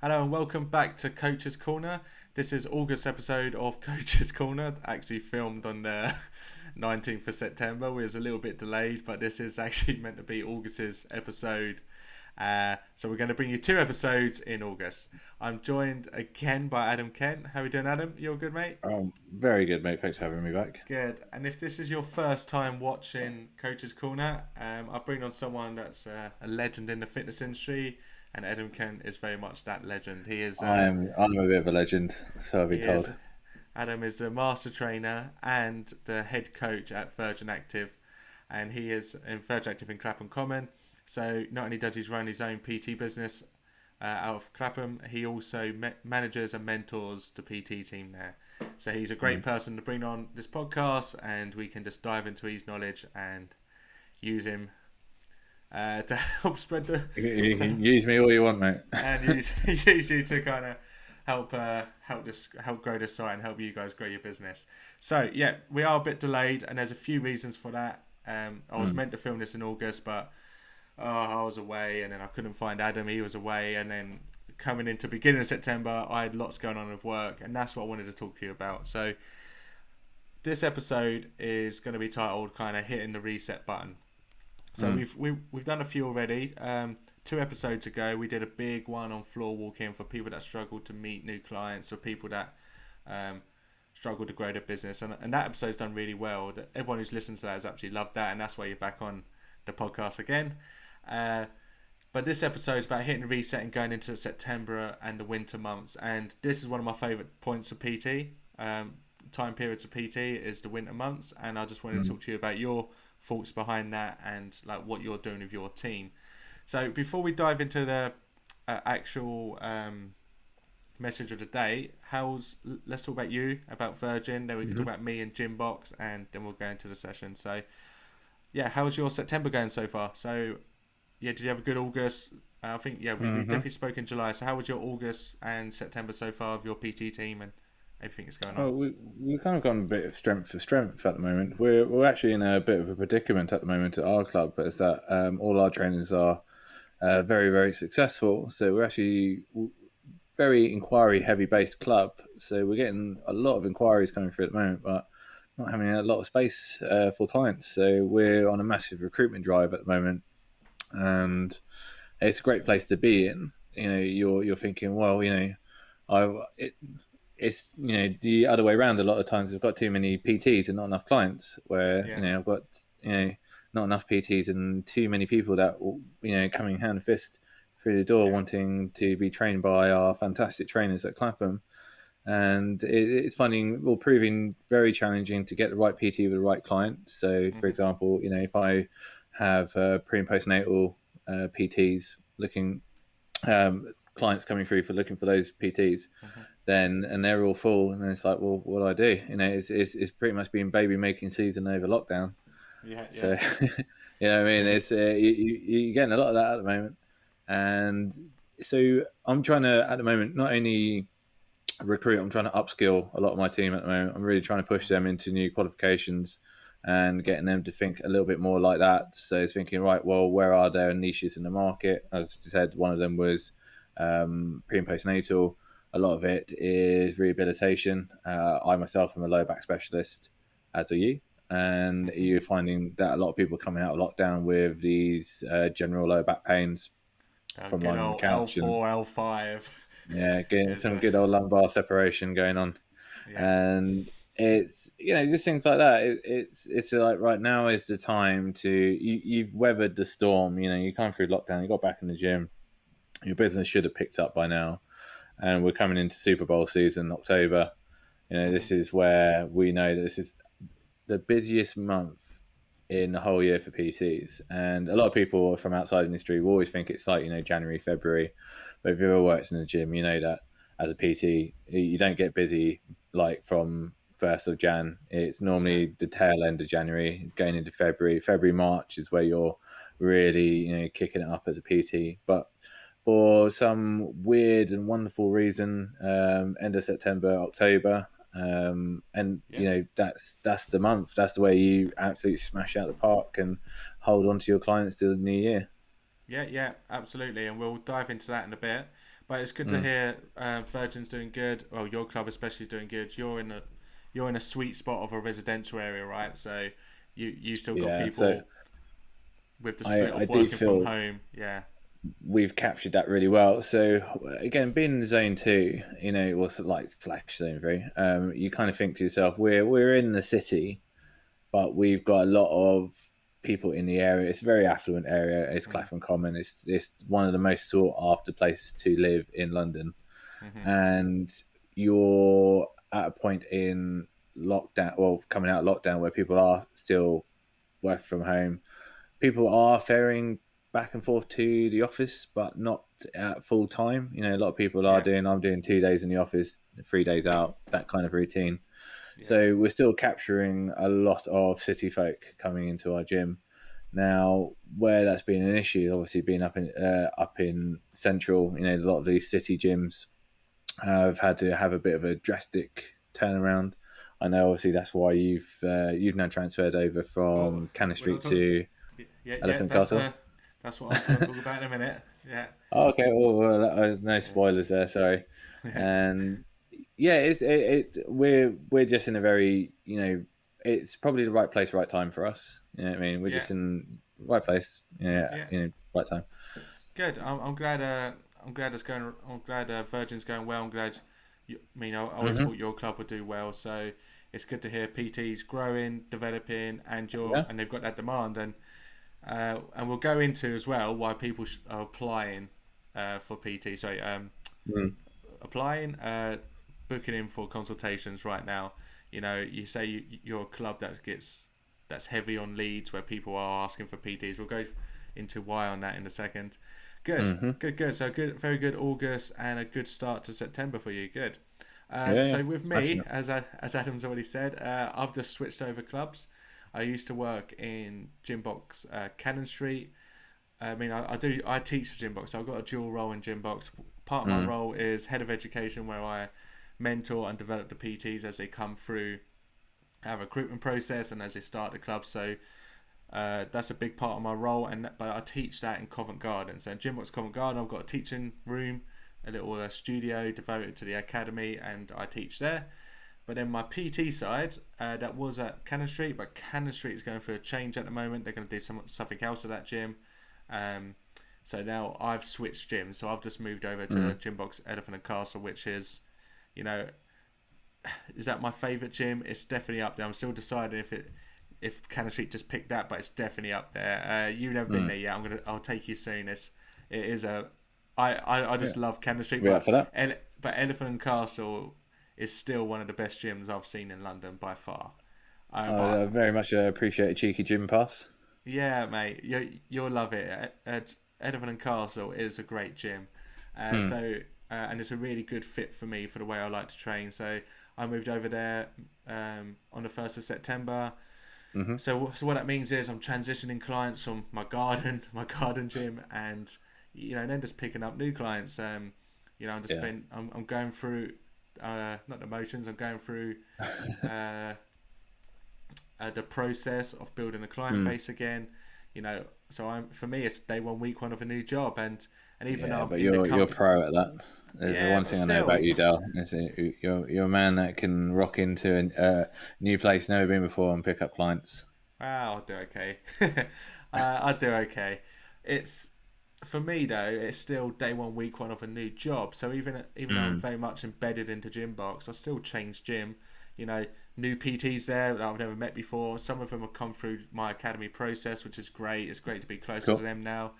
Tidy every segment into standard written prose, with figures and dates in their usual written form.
Hello and welcome back to Coach's Corner. This is August episode of Coach's Corner, actually filmed on the 19th of September. We was a little bit delayed, but this is actually meant to be August's episode. So we're going to bring you two episodes in August. I'm joined again by Adam Kent. How are we doing, Adam? You all good, mate? Very good, mate. Thanks for having me back. Good. And if this is your first time watching Coach's Corner, I bring on someone that's a legend in the fitness industry, and Adam Kent is very much that legend. He is. I'm a bit of a legend, so I've He been is. told. Adam is the master trainer and the head coach at Virgin Active, and he is in Virgin Active in Clapham Common. So not only does he run his own PT business out of Clapham, he also manages and mentors the PT team there. So he's a great Mm. person to bring on this podcast, and we can just dive into his knowledge and use him to help spread You the can use me all you want, mate. and use you to kind of help grow this site and help you guys grow your business. So yeah, we are a bit delayed, and there's a few reasons for that. I was Mm. meant to film this in August, but I was away, and then I couldn't find Adam. He was away, and then coming into beginning of September, I had lots going on with work, and that's what I wanted to talk to you about. So this episode is going to be titled kind of hitting the reset button. So Mm. we've done a few already. 2 episodes ago, we did a big one on floor walking for people that struggle to meet new clients or people that um, struggle to grow their business, and that episode's done really well. Everyone who's listened to that has absolutely loved that, and that's why you're back on the podcast again. Uh, but this episode is about hitting the reset and going into September and the winter months, and this is one of my favourite points of PT. Time periods of PT is the winter months, and I just wanted to Mm. talk to you about your thoughts behind that and like what you're doing with your team. So before we dive into the actual message of the day, let's talk about you, about Virgin. Then we can talk Mhm. about me and Gymbox, and then we'll go into the session. So yeah, how's your September going so far? So yeah, did you have a good August? I think yeah, we Mhm. definitely spoke in July. So how was your August and September so far of your PT team and everything that's going on? Well, we've kind of gone a bit of strength for strength at the moment. We're actually in a bit of a predicament at the moment at our club, but it's that all our trainers are very very successful. So we're actually very inquiry heavy based club. So we're getting a lot of inquiries coming through at the moment, but not having a lot of space for clients. So we're on a massive recruitment drive at the moment, and it's a great place to be in. You're thinking, well, it's the other way around. A lot of times, I've got too many PTs and not enough clients. Where Yeah. I've got not enough PTs and too many people that coming hand and fist through the door Yeah. wanting to be trained by our fantastic trainers at Clapham. And it's finding or proving very challenging to get the right PT with the right client. So, for Mhm. example, if I have pre and postnatal PTs looking clients coming through for looking for those PTs, Mhm. then and they're all full, and then it's like, well, what do I do? It's pretty much been baby making season over lockdown. Yeah. Yeah. So, I So mean, it's you're getting a lot of that at the moment, and so I'm trying to at the moment not only recruit. I'm trying to upskill a lot of my team at the moment. I'm really trying to push them into new qualifications and getting them to think a little bit more like that. So it's thinking, right, well, where are there niches in the market? As I said, one of them was pre and postnatal. A lot of it is rehabilitation. I myself am a low back specialist, as are you. And mhm. you're finding that a lot of people are coming out of lockdown with these general low back pains from Good lying on the old L couch and four, L5 getting is some good old lumbar separation going on. yeah. And it's just things like that. It's like right now is the time to you've weathered the storm. You come through lockdown, you got back in the gym. Your business should have picked up by now, and we're coming into Super Bowl season, October. Mhm. This is where we know that this is the busiest month in the whole year for PTs. And a lot of people from outside the industry will always think it's like, January, February. But if you've ever worked in the gym, you know that as a PT, you don't get busy like from 1st of Jan. It's Yeah. normally the tail end of January, going into February. February, March is where you're really, kicking it up as a PT. But for some weird and wonderful reason, end of September, October, and Yeah. that's the month. That's the way you absolutely smash out the park and hold on to your clients till the new year. Yeah, absolutely, and we'll dive into that in a bit. But it's good to Mm. hear Virgin's doing good. Well, your club especially is doing good. You're in a sweet spot of a residential area, right? So you still got Yeah, so people with the split I of do working from feel home. Yeah, we've captured that really well. So again, being in zone two, what's it like slash zone three? You kind of think to yourself, we're in the city, but we've got a lot of people in the area. It's a very affluent area. It's mm, Clapham Common. It's one of the most sought after places to live in London, mm-hmm. and you're at a point in lockdown, well, coming out of lockdown, where people are still working from home. People are ferrying back and forth to the office, but not at full time. A lot of people are Yeah, doing. I'm doing 2 days in the office, 3 days out. That kind of routine. yeah, So we're still capturing a lot of city folk coming into our gym. Now, where that's been an issue, is obviously being up in central. A lot of these city gyms have had to have a bit of a drastic turnaround. I know, obviously, that's why you've now transferred over well, from Cannon we're not Street talking. to Yeah. Elephant Castle. That's what I was going to talk about in a minute. Yeah, Oh, okay, well, no yeah, spoilers there. Sorry. yeah, And yeah, we're just in a very it's probably the right place, right time for us. You know what I mean? We're yeah, just in the right place, yeah, yeah. right time. Good. I'm glad. I'm glad it's going. I'm glad Virgin's going well. I'm glad. I always Hmm. thought your club would do well. So it's good to hear PT's growing, developing, Yeah. and they've got that demand. And we'll go into as well why people are applying for PT. So Mm. applying, booking in for consultations right now. You say you're a club that's heavy on leads where people are asking for PTs. We'll go into why on that in a second. Good, Hmm. good. So good, very good August and a good start to September for you. Good. Yeah, yeah. So with me, Smashing it. as Adam's already said, I've just switched over clubs. I used to work in Gymbox Cannon Street. I teach for Gymbox. So I've got a dual role in Gymbox. Part of my Mm. role is head of education, where I mentor and develop the PTs as they come through our recruitment process and as they start the club. So that's a big part of my role, but I teach that in Covent Garden. So in Gymbox Covent Garden, I've got a teaching room, a little studio devoted to the academy, and I teach there. But then my PT side, that was at Cannon Street, but Cannon Street is going through a change at the moment. They're going to do something else at that gym. Um, so now I've switched gyms. So I've just moved over to Mm. Gymbox Elephant and Castle, which is, you know, is that my favourite gym? It's definitely up there. I'm still deciding if Cannon Street just picked that, but it's definitely up there. You've never been Mm. there yet. I'll take you soon. It is a I Yeah. just love Cannon Street, We up for that? but Elephant and Castle is still one of the best gyms I've seen in London by far. I But very much appreciate a cheeky gym pass. yeah, mate, you'll love it. Elephant and Castle is a great gym, Mm. and it's a really good fit for me for the way I like to train. So I moved over there on the 1st of September. Hmm. So what that means is I'm transitioning clients from my garden, my garden gym, and then just picking up new clients. Yeah. I'm going through not the motions. I'm going through uh, the process of building a client Mm. base again. So for me it's day one, week one of a new job, and even though Yeah, I'm but in the you're company, pro at that. The yeah, one but thing I know about still, you, Dal, is that you're a man that can rock into a new place, never been before, and pick up clients. I'll do okay. I'll do okay. It's For me though, it's still day one, week one of a new job. So even though I'm Mm. very much embedded into Gymbox, I still change gym. New PTs there that I've never met before. Some of them have come through my academy process, which is great. It's great to be closer to Cool. them now.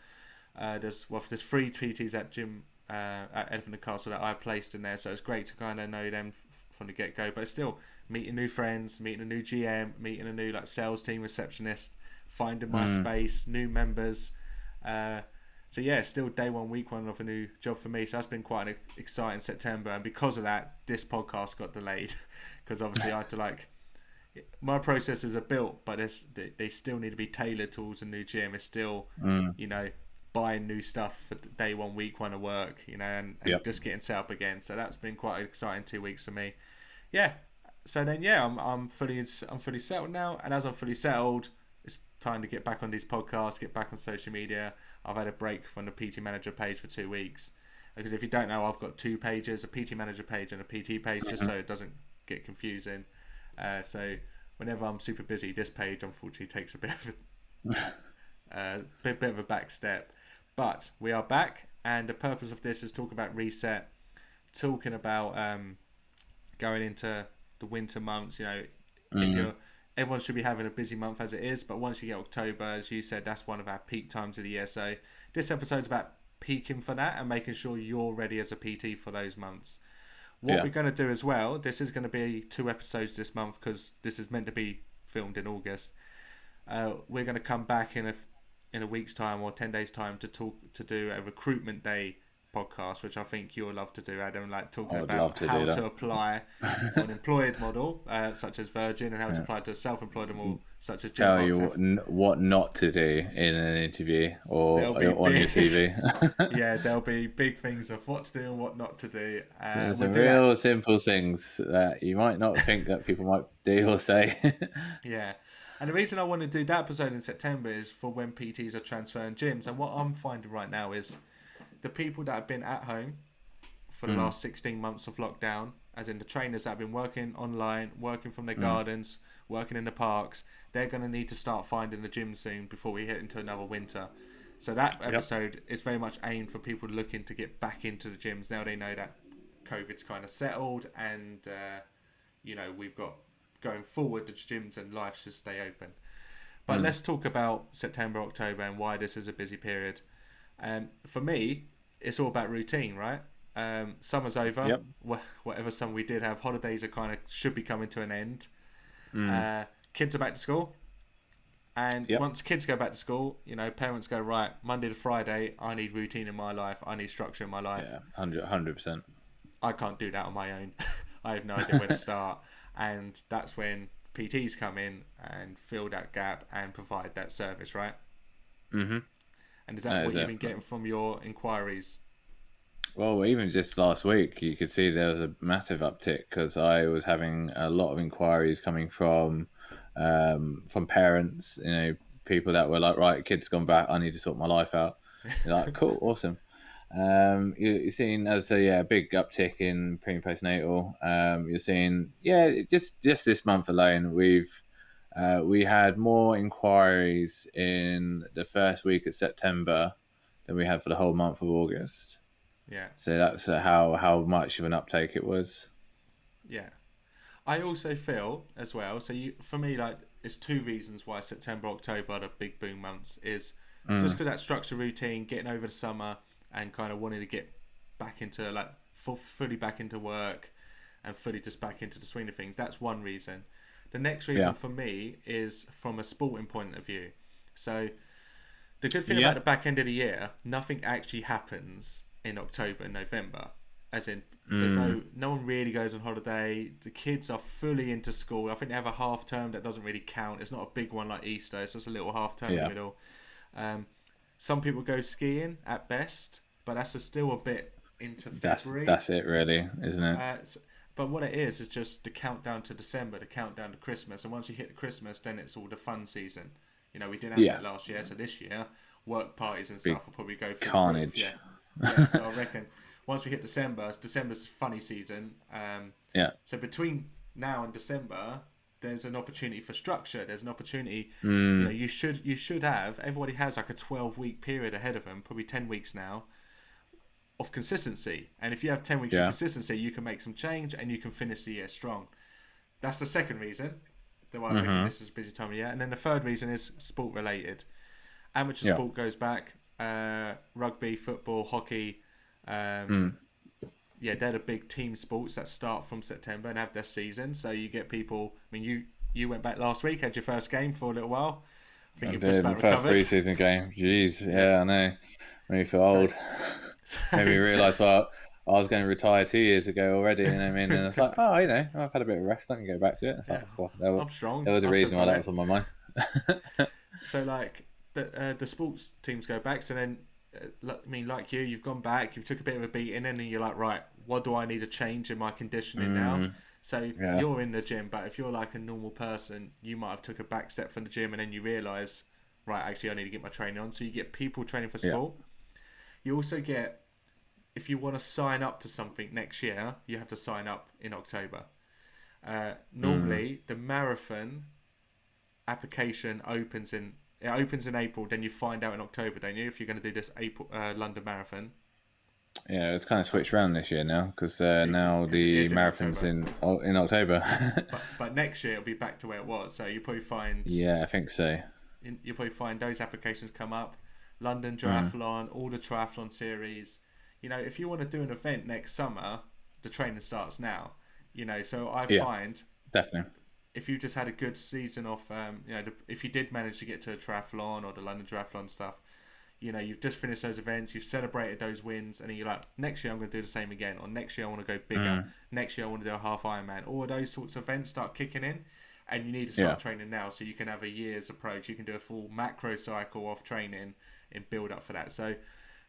There's 3 PTs at gym at Elephant and Castle that I placed in there, so it's great to kind of know them from the get go. But it's still meeting new friends, meeting a new GM, meeting a new sales team receptionist, finding my Mm. space, new members. Uh, so yeah, still day one, week one of a new job for me. So that's been quite an exciting September, and because of that, this podcast got delayed because obviously I had to my processes are built, but they still need to be tailored towards a new gym. It's still, Mm. you know, buying new stuff for day one, week one of work, and Yep. just getting set up again. So that's been quite an exciting 2 weeks for me. Yeah. So then, yeah, I'm fully settled now, and as I'm fully settled, it's time to get back on these podcasts, get back on social media. I've had a break from the PT Manager page for 2 weeks. Because if you don't know, I've got 2 pages, a PT Manager page and a PT page, just so it doesn't get confusing. So whenever I'm super busy, this page unfortunately takes a bit of a back step. But we are back, and the purpose of this is talk about reset, talking about going into the winter months. You know, if everyone should be having a busy month as it is, but once you get October, as you said, that's one of our peak times of the year. So this episode's about peaking for that and making sure you're ready as a PT for those months. What we're going to do as well, this is going to be 2 episodes this month because this is meant to be filmed in August. We're going to come back in a week's time or 10 days time to do a recruitment day podcast, which I think you'll love to do, Adam, like talking about how to apply for an employed model such as Virgin, and how to apply to a self-employed model such as Tell you what not to do in an interview or on your CV. Yeah, there'll be big things of what to do and what not to do. There's some real simple things that you might not think that people might do or say. Yeah. And the reason I want to do that episode in September is for when PTs are transferring gyms. And what I'm finding right now is the people that have been at home for the last 16 months of lockdown, as in the trainers that have been working online, working from their gardens, working in the parks, they're going to need to start finding the gym soon before we hit into another winter. So that episode is very much aimed for people looking to get back into the gyms. Now they know that COVID's kind of settled and, we've got going forward, the gyms and life should stay open. But let's talk about September, October and why this is a busy period. For me, it's all about routine, right? Summer's over. Yep. Whatever summer we did have, holidays are should be coming to an end. Kids are back to school. And once kids go back to school, parents go, right, Monday to Friday, I need routine in my life. I need structure in my life. Yeah, 100%. I can't do that on my own. I have no idea where to start. And that's when PTs come in and fill that gap and provide that service, right? Mm-hmm. And is that what you've been getting from your inquiries? Well, even just last week, you could see there was a massive uptick because I was having a lot of inquiries coming from parents, people that were like, right, kid's gone back, I need to sort my life out. You're like, cool, awesome. You're seeing, as I say, a big uptick in pre and postnatal. You're seeing, just this month alone, we had more inquiries in the first week of September than we had for the whole month of August. Yeah. So that's how much of an uptake it was. Yeah. I also feel as well, for me, like, it's 2 reasons why September, October are the big boom months, is just because that structure routine, getting over the summer and kind of wanting to get back into, like, fully back into work and fully just back into the swing of things. That's one reason. The next reason for me is from a sporting point of view. So the good thing about the back end of the year, nothing actually happens in October and November. As in, there's no one really goes on holiday. The kids are fully into school. I think they have a half term that doesn't really count. It's not a big one like Easter. It's just a little half term in the middle. Some people go skiing at best, but that's still a bit into February. That's it really, isn't it? But what it is just the countdown to December, the countdown to Christmas. And once you hit Christmas, then it's all the fun season. We didn't have that last year. So this year, work parties and stuff will probably go through carnage. So I reckon once we hit December's funny season. So between now and December, there's an opportunity for structure. There's an opportunity. You should have. Everybody has like a 12-week period ahead of them, probably 10 weeks now, of consistency. And if you have 10 weeks of consistency, you can make some change and you can finish the year strong. That's the second reason why I reckon this is a busy time of year. And then the third reason is sport related. Amateur sport goes back. Rugby, football, hockey. They're the big team sports that start from September and have their season. So you get people. I mean, you went back last week, had your first game for a little while. I think you've just about recovered. First pre-season game. Jeez, I know. Made me feel old. Made me realise, well, I was going to retire 2 years ago already, and and it's like, I've had a bit of rest, I can go back to it. It's like, I'm strong. There was a reason why that was on my mind. So, like, the sports teams go back, so then, like you've gone back, you've took a bit of a beating, and then you're like, right, what do I need to change in my conditioning now? So you're in the gym, but if you're like a normal person, you might have took a back step from the gym, and then you realise right, actually I need to get my training on. So you get people training for Yeah. sport. You also get, if you want to sign up to something next year, you have to sign up in October. Mm. Normally, the marathon application opens in April. Then you find out in October, don't you, if you're going to do this April London Marathon? Yeah, it's kind of switched around this year now because now Because it the is in marathon's October. in October. But next year it'll be back to where it was. So you probably find Yeah, I think so. you'll probably find those applications come up. London Mm. Triathlon, all the triathlon series. If you want to do an event next summer, the training starts now. So I Yeah, find definitely. if you just had a good season of, if you did manage to get to a triathlon or the London Triathlon stuff, you've just finished those events, you've celebrated those wins, and then you're like, next year I'm going to do the same again, or next year I want to go bigger, Mm. next year I want to do a half Ironman. All of those sorts of events start kicking in, and you need to Yeah. start training now so you can have a year's approach. You can do a full macro cycle of training and build up for that. So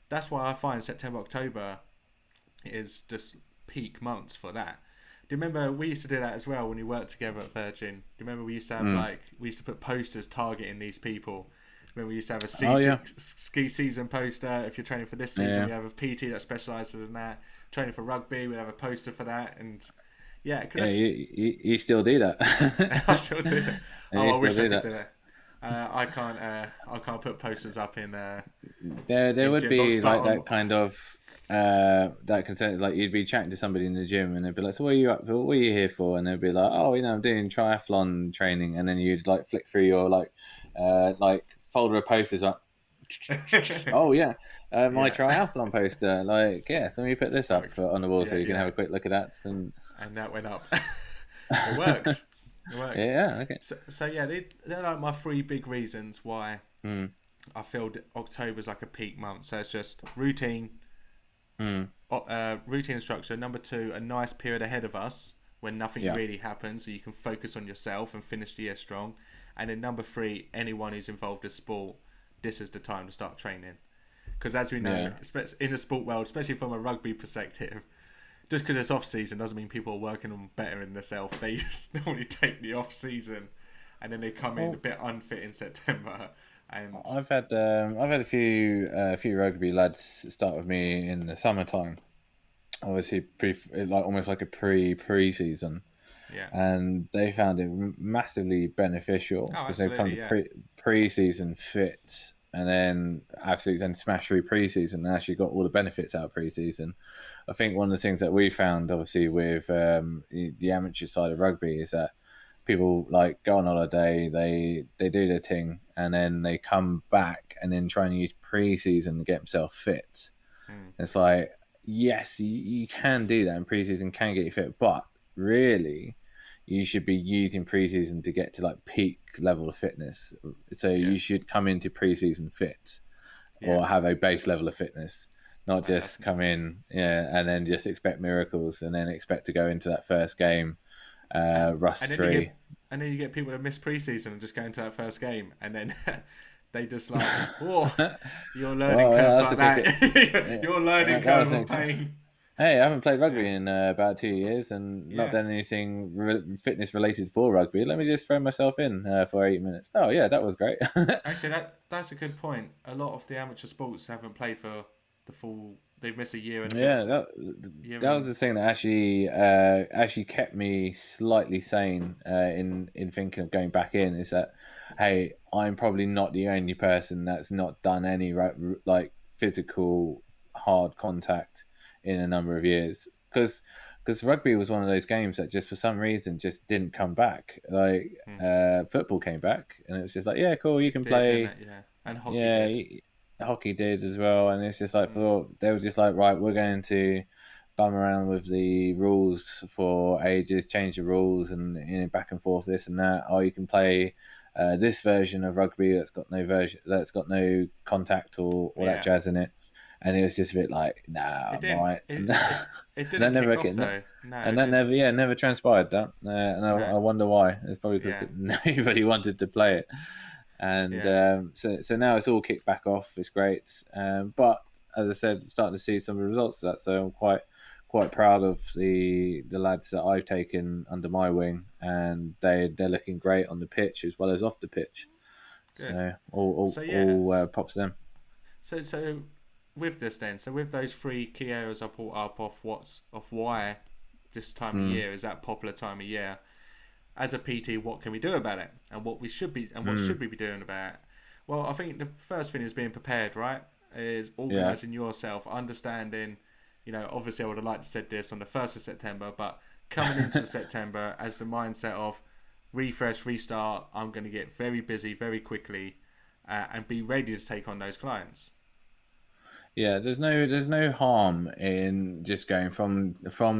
that's why I find September, October is just peak months for that. Do you remember we used to do that as well when we worked together at Virgin? Do you remember we used to have Mm. we used to put posters targeting these people? Remember we used to have a Oh yeah, ski season poster. If you're training for this season, yeah, we have a PT that specialises in that. Training for rugby, we have a poster for that. And yeah, yeah. because You still do that. I still do that. Yeah, Oh, you I still wish I do could that. do that. I can't. I can't put posters up There in would gym box, be but like that kind of that consent. Like you'd be chatting to somebody in the gym, and they'd be like, "So what are you up for? What are you here for?" And they'd be like, "Oh, I'm doing triathlon training." And then you'd like flick through your like folder of posters, like, "Oh yeah, my yeah, triathlon poster." Like, yeah, so you put this up works. on the wall so Yeah, you can have yeah, a quick look at that. And and that went up. It works. It works. yeah, okay. So yeah, they're like my three big reasons why Mm, I feel October's like a peak month. So it's just routine, mm, routine and structure. Number two, a nice period ahead of us when nothing yeah, really happens, so you can focus on yourself and finish the year strong. And then number three, anyone who's involved in sport, this is the time to start training. Because as we know, yeah. in the sport world, especially from a rugby perspective, just because it's off season doesn't mean people are working on bettering themselves. They just normally take the off season, and then they come in a Well, bit unfit in September. And I've had a few rugby lads start with me in the summertime. Obviously, like almost like a pre-season, yeah, and they found it massively oh, beneficial because they've come absolutely, to yeah, pre-season fit, and then absolutely then smash through pre-season and actually got all the benefits out of pre-season. I think one of the things that we found, obviously, with the amateur side of rugby is that people like go on holiday, they do their thing, and then they come back and then try and use pre-season to get themselves fit. mm, It's like, yes, you can do that, and preseason can get you fit, but really, you should be using preseason to get to like peak level of fitness. So yeah, you should come into preseason fit yeah. or have a base level of fitness, not Well, that's just come in, yeah, and then just expect miracles and then expect to go into that first game and, rust and then you free. get people that miss preseason and just go into that first game, and then they just like, oh, your learning Well, yeah, curves that's a like good. that. Yeah, Your learning that was curve an of pain. Hey, I haven't played Yeah, rugby in about 2 years and not yeah. done anything fitness related for rugby. Let me just throw myself in for 8 minutes. Oh yeah, that was great. Actually, that's a good point. A lot of the amateur sports haven't played for the full. They've missed a year and a bit. Yeah, that Year that was and the thing that actually kept me slightly sane in thinking of going back in. Is that hey, I'm probably not the only person that's not done any like physical hard contact in a number of years because rugby was one of those games that just for some reason just didn't come back. Like hmm, football came back and it was just like yeah, cool, you it can did, didn't play. it? Yeah, and hockey Yeah, did. hockey did as well, and it's just like Mm, for they were just like right, we're going to bum around with the rules for ages, change the rules, and back and forth this and that. Oh, you can play this version of rugby that's got no contact or all that yeah, jazz in it, and it was just a bit like nah, it I'm didn't. alright, and, It and that didn't never kick off get. though. No, And it that didn't. never transpired. That, and No. I wonder why. It's probably because Yeah, nobody wanted to play it, and yeah. so now it's all kicked back off. It's great, but as I said, I'm starting to see some of the results of that. So I'm quite proud of the lads that I've taken under my wing, and they're looking great on the pitch as well as off the pitch. Good. So So yeah, props to them. so with this then, so with those three key areas I brought up of why this time of Mm, year is that popular time of year. As a PT, what can we do about it, and what mm, should we be doing about it? Well, I think the first thing is being prepared, right? Is yeah, organising yourself, understanding. Obviously, I would have liked to said this on the 1st of September, but coming into the September as the mindset of refresh, restart. I'm going to get very busy very quickly, and be ready to take on those clients. yeah. There's no harm in just going from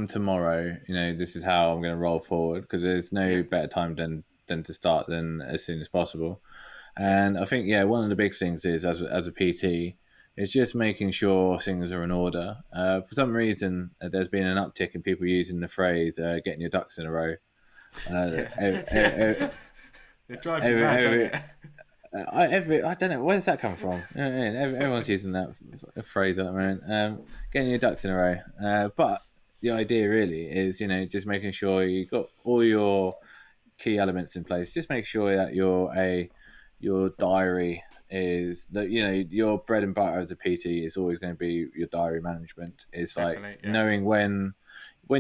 tomorrow. You know, this is how I'm going to roll forward, because there's Yeah, no better time than to start than as soon as possible. yeah, And I think, yeah, one of the big things is, as a PT, is just making sure things are in order. For some reason, there's been an uptick in people using the phrase "getting your ducks in a row." Uh, yeah, every, yeah. It drives you every, mad, doesn't every, it? I don't know, where's that come from. You know what I mean? Everyone's using that phrase at the moment. Getting your ducks in a row. But the idea really is, just making sure you got all your key elements in place. Just make sure that your diary is that, your bread and butter as a PT is always going to be your diary management. It's like Definitely, yeah, knowing when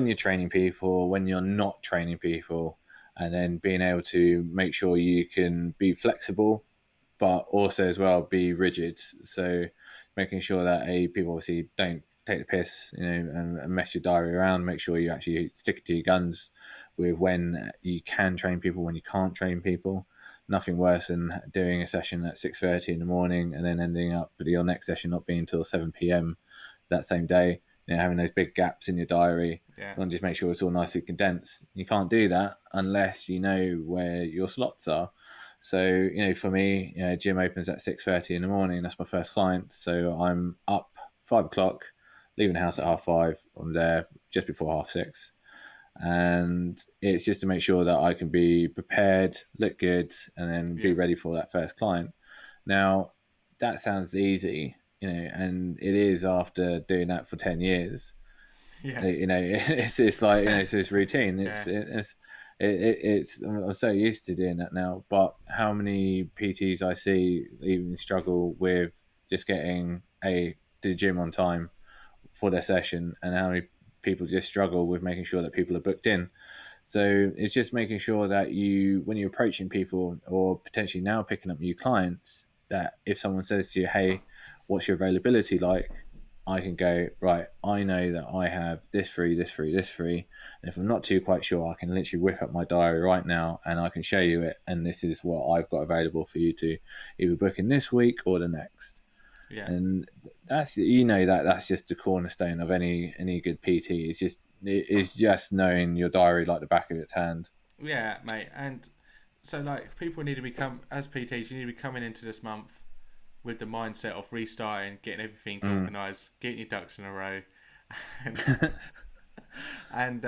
you're training people, when you're not training people, and then being able to make sure you can be flexible, but also as well be rigid. So making sure that people obviously don't take the piss, and mess your diary around. Make sure you actually stick to your guns with when you can train people, when you can't train people. Nothing worse than doing a session at 6:30 in the morning and then ending up with your next session not being until 7 p.m. that same day. Having those big gaps in your diary. yeah, You want to just make sure it's all nicely condensed. You can't do that unless you know where your slots are. So, for me, gym opens at 6:30 in the morning. That's my first client. So I'm up 5 o'clock, leaving the house at 5:30. I'm there just before 6:30. And it's just to make sure that I can be prepared, look good, and then be yeah, ready for that first client. Now, that sounds easy, and it is after doing that for 10 years. yeah, It's like, it's this routine. yeah, It's I'm so used to doing that now. But how many PTs I see even struggle with just getting to the gym on time for their session, and how many people just struggle with making sure that people are booked in. So it's just making sure that when you're approaching people or potentially now picking up new clients, that if someone says to you, "Hey, what's your availability like?" I can go, right, I know that I have this free, this free, this free. And if I'm not too quite sure, I can literally whip up my diary right now and I can show you it. And this is what I've got available for you to either book in this week or the next. yeah, And that's, that's just the cornerstone of any good PT. It's just knowing your diary like the back of its hand. yeah, mate. And so, like, people need to become, as PTs, you need to be coming into this month with the mindset of restarting, getting everything Mm. organised, getting your ducks in a row, and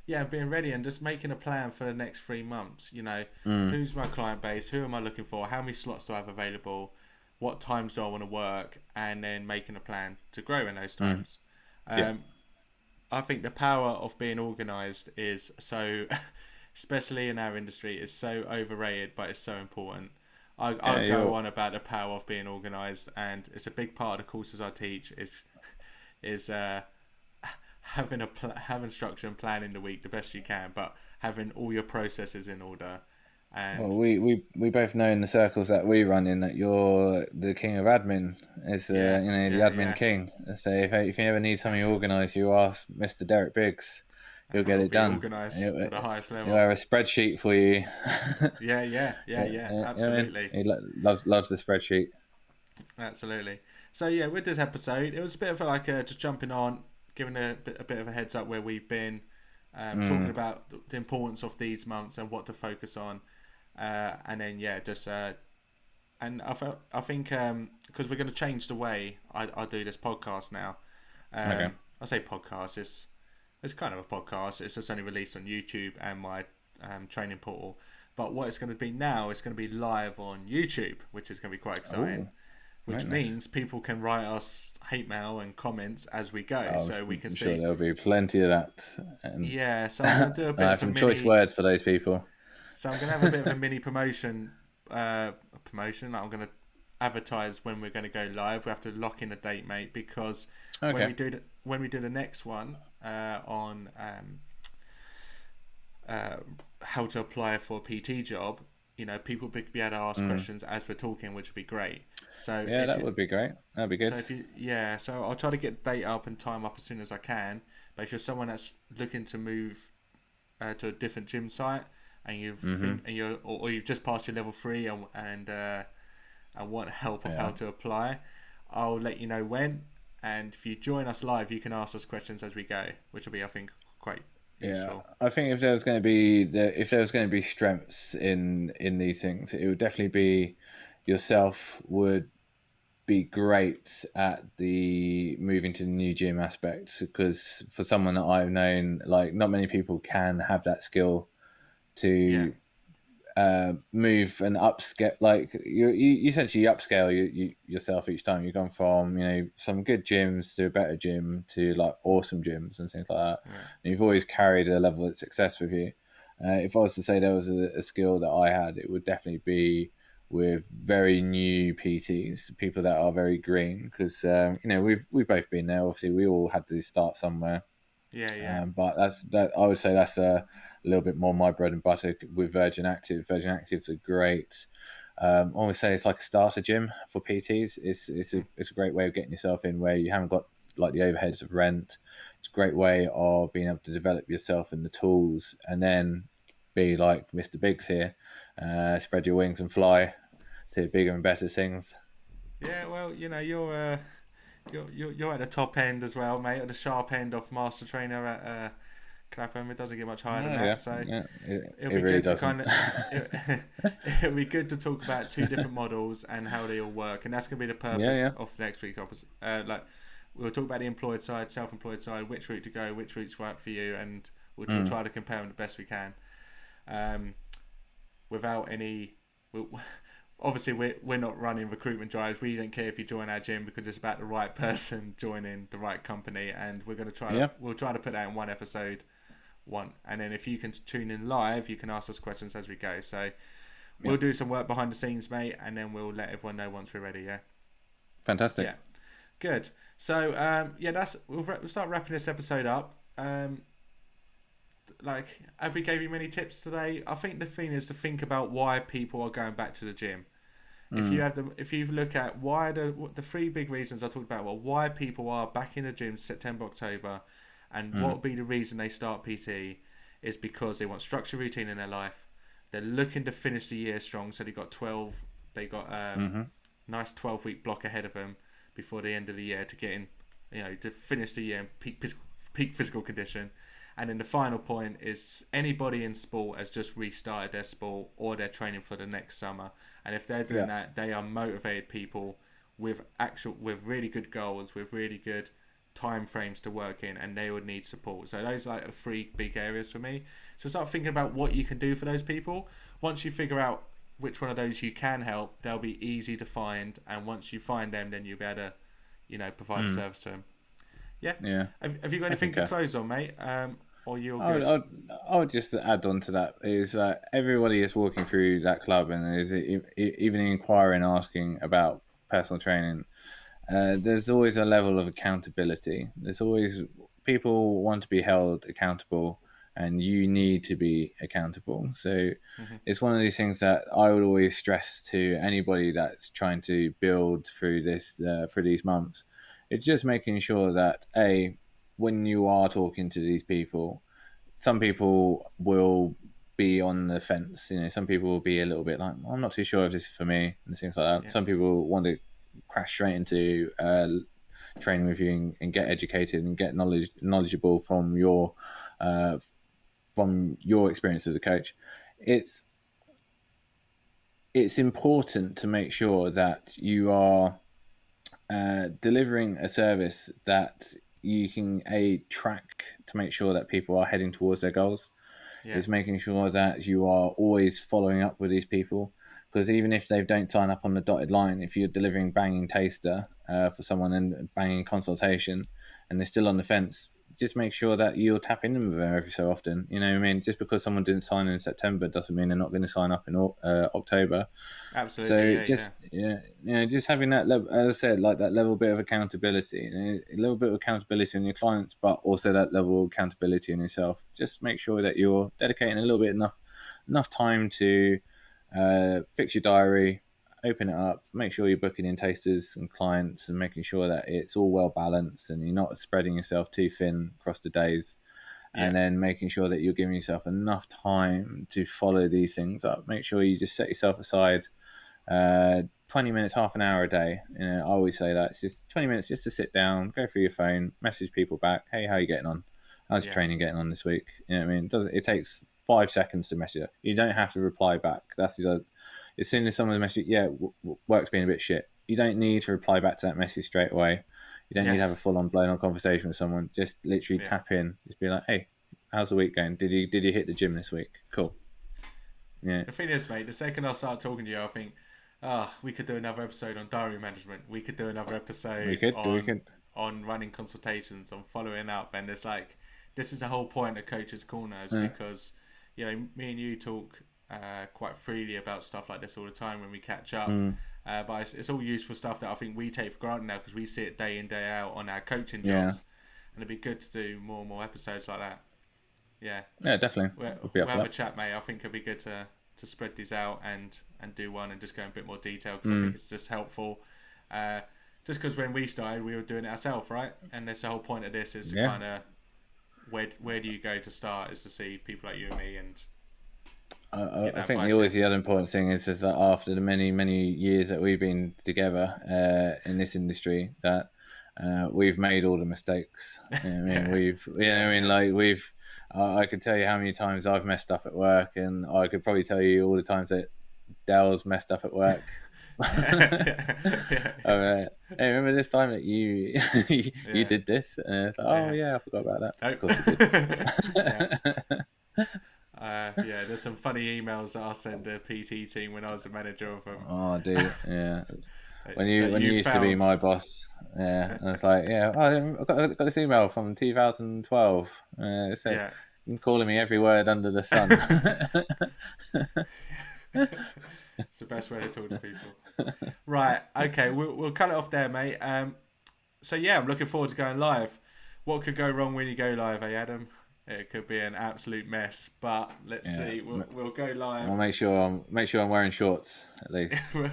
yeah, being ready and just making a plan for the next 3 months. Mm. Who's my client base? Who am I looking for? How many slots do I have available? What times do I want to work? And then making a plan to grow in those Mm. times. Yeah. Um, I think the power of being organised is so, especially in our industry, is so overrated, but it's so important. Yeah, I'll go on about the power of being organised, and it's a big part of the courses I teach is having structure and planning the week the best you can, but having all your processes in order. Well, And we both know in the circles that we run in that you're the king of admin. Is yeah, the yeah, admin yeah, king. So if you ever need something organised, you ask Mr. Derek Biggs. He'll get I'll it be done. organised He'll, to the highest he'll level. have a spreadsheet for you. Yeah, yeah, yeah, Yeah, yeah, you know what I mean? absolutely. He loves the spreadsheet. Absolutely. So yeah, with this episode, it was a bit of like just jumping on, giving a bit of a heads up where we've been, talking Mm, about the importance of these months and what to focus on, and then yeah, just and I think because we're going to change the way I do this podcast now. okay. I say podcast, it's kind of a podcast. It's just only released on YouTube and my training portal. But what it's going to be now, it's going to be live on YouTube, which is going to be quite exciting, Oh, very which nice. means people can write us hate mail and comments as we go, Oh, so we can I'm sure see. there'll be plenty of that, and Yeah, so I'm and going to do a I bit have of a some choice mini. words for those people. So I'm going to have a bit of a mini promotion a promotion. Like, I'm going to advertise when we're going to go live. We have to lock in a date, mate, because Okay. when we do the next one on uh, how to apply for a PT job, people be able to ask Mm. questions as we're talking, which would be great. So Yeah, that would be great. That'd be good. if you yeah, so I'll try to get date up and time up as soon as I can. But if you're someone that's looking to move to a different gym site and Mm-hmm. or you've just passed your level 3 and want help of how Yeah. to apply, I'll let you know when. And if you join us live, you can ask us questions as we go, which will be, I think, quite Yeah, useful. I think if there was going to be if there was going to be strengths in these things, it would definitely be yourself would be great at the moving to the new gym aspect, because for someone that I've known, like not many people can have that skill Yeah, to move and upscale. Like you essentially upscale yourself each time. You've gone from some good gyms to a better gym to like awesome gyms and things like that. yeah, And you've always carried a level of success with you. If I was to say there was a skill that I had, it would definitely be with very new PTs, people that are very green, because we've both been there. Obviously, we all had to start somewhere, yeah, yeah, but that I would say that's a little bit more my bread and butter with Virgin Active. Virgin Active's a great. I always say it's like a starter gym for PTs. It's a great way of getting yourself in where you haven't got like the overheads of rent. It's a great way of being able to develop yourself in the tools and then be like Mr. Biggs here, spread your wings and fly to bigger and better things. yeah. Well, you're at the top end as well, mate. At the sharp end of master trainer at Clapham. It doesn't get much higher than Oh that. yeah, So yeah. It, it'll it be really good to doesn't. kind of it, it'll be good to talk about two different models and how they all work, and that's going to be the Yeah, purpose yeah. of next week. Like, we'll talk about the employed side, self-employed side, which route to go, which route's right for you, and we'll Mm, try to compare them the best we can, um, without any. We'll, obviously, we're not running recruitment drives. We don't care if you join our gym because it's about the right person joining the right company, and yeah, we'll try to put that in one episode one. And then if you can tune in live, you can ask us questions as we go. So yeah. we'll do some work behind the scenes, mate, and then we'll let everyone know once we're ready. Yeah, Fantastic. yeah, good. So yeah, we'll start wrapping this episode up. Like, have we gave you many tips today? I think the thing is to think about why people are going back to the gym. Mm, If you look at why the three big reasons I talked about were why people are back in the gym September, October, and what mm, would be the reason they start PT is because they want structure, routine in their life. They're looking to finish the year strong, so they got mm-hmm. nice 12-week block ahead of them before the end of the year to get in, to finish the year in peak physical condition. And then the final point is anybody in sport has just restarted their sport or they're training for the next summer. And if they're doing Yeah, that, they are motivated people with really good goals, with really good time frames to work in, and they would need support. So those are like the three big areas for me. So start thinking about what you can do for those people. Once you figure out which one of those you can help, they'll be easy to find. And once you find them, then you'll be able to, provide a mm, service to them. Yeah. yeah. Have you got I anything to concur. close on, mate? Or you're I would, good? I would, I would just add on to that is everybody is walking through that club and is even inquiring, asking about personal training. There's always a level of accountability. There's always people want to be held accountable, and you need to be accountable. So Mm-hmm. it's one of these things that I would always stress to anybody that's trying to build through this through these months. It's just making sure that when you are talking to these people, some people will be on the fence. Some people will be a little bit like, I'm not too sure if this is for me and things like that. Yeah. Some people want to crash straight into training with you and get educated and get knowledgeable uh, from your experience as a coach. It's it's important to make sure that you are delivering a service that you can track to make sure that people are heading towards their goals. Yeah. Is making sure that you are always following up with these people, because even if they don't sign up on the dotted line, if you're delivering banging taster for someone and banging consultation and they're still on the fence, just make sure that you'll tap in with them every so often. You know what I mean? Just because someone didn't sign in September doesn't mean they're not going to sign up in October. Absolutely. So just just having that level, as I said, like that level bit of accountability, a little bit of accountability on your clients, but also that level of accountability on yourself. Just make sure that you're dedicating a little bit enough time to fix your diary, open it up, make sure you're booking in tasters and clients, and making sure that it's all well balanced and you're not spreading yourself too thin across the days. And then making sure that you're giving yourself enough time to follow these things up. Make sure you just set yourself aside 20 minutes, half an hour a day. I always say that it's just 20 minutes just to sit down, go through your phone, message people back. Hey, how are you getting on? How's your training getting on this week? You know what I mean? It takes 5 seconds to message it. You don't have to reply back. As soon as someone messages, work's been a bit shit. You don't need to reply back to that message straight away. You don't need to have a full-on blown-on conversation with someone. Just literally tap in. Just be like, hey, how's the week going? Did you hit the gym this week? Cool. Yeah. The thing is, mate, the second I start talking to you, I think, we could do another episode on diary management. We could do another episode on running consultations, on following up. And it's like, this is the whole point of Coach's Corner, is because, me and you talk quite freely about stuff like this all the time when we catch up. But it's all useful stuff that I think we take for granted now because we see it day in, day out on our coaching jobs. And it'd be good to do more and more episodes like that. Yeah. Yeah, definitely. We'll have a chat, mate. I think it'd be good to spread these out and do one and just go in a bit more detail because I think it's just helpful. Just because when we started, we were doing it ourselves, right? And that's the whole point of this is to kind of where do you go to start is to see people like you and me and. I think the other important thing is that after the many years that we've been together in this industry, that we've made all the mistakes. You know what I mean, I could tell you how many times I've messed up at work, and I could probably tell you all the times that Dell's messed up at work. Hey, remember this time that you did this? And it's like, I forgot about that. Of course you did. There's some funny emails that I sent the PT team when I was the manager of them. Oh, dude, yeah. When you used to be my boss, and it's like, I got this email from 2012. It said, you're calling me every word under the sun. It's the best way to talk to people. Right, okay, we'll cut it off there, mate. I'm looking forward to going live. What could go wrong when you go live, Adam? It could be an absolute mess, but let's see. We'll go live. I'll make sure I'm wearing shorts at least. We'll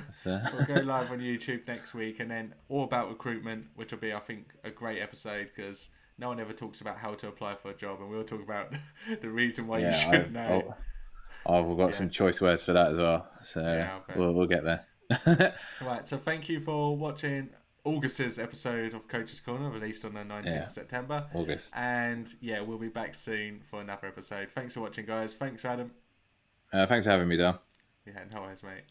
go live on YouTube next week, and then all about recruitment, which will be, I think, a great episode because no one ever talks about how to apply for a job, and we'll talk about the reason why you should know. I've got some choice words for that as well, so we'll get there. Right, so thank you for watching August's episode of Coach's Corner, released on the 19th of September. August. And we'll be back soon for another episode. Thanks for watching, guys. Thanks, Adam. Thanks for having me, Dale. Yeah, no worries, mate.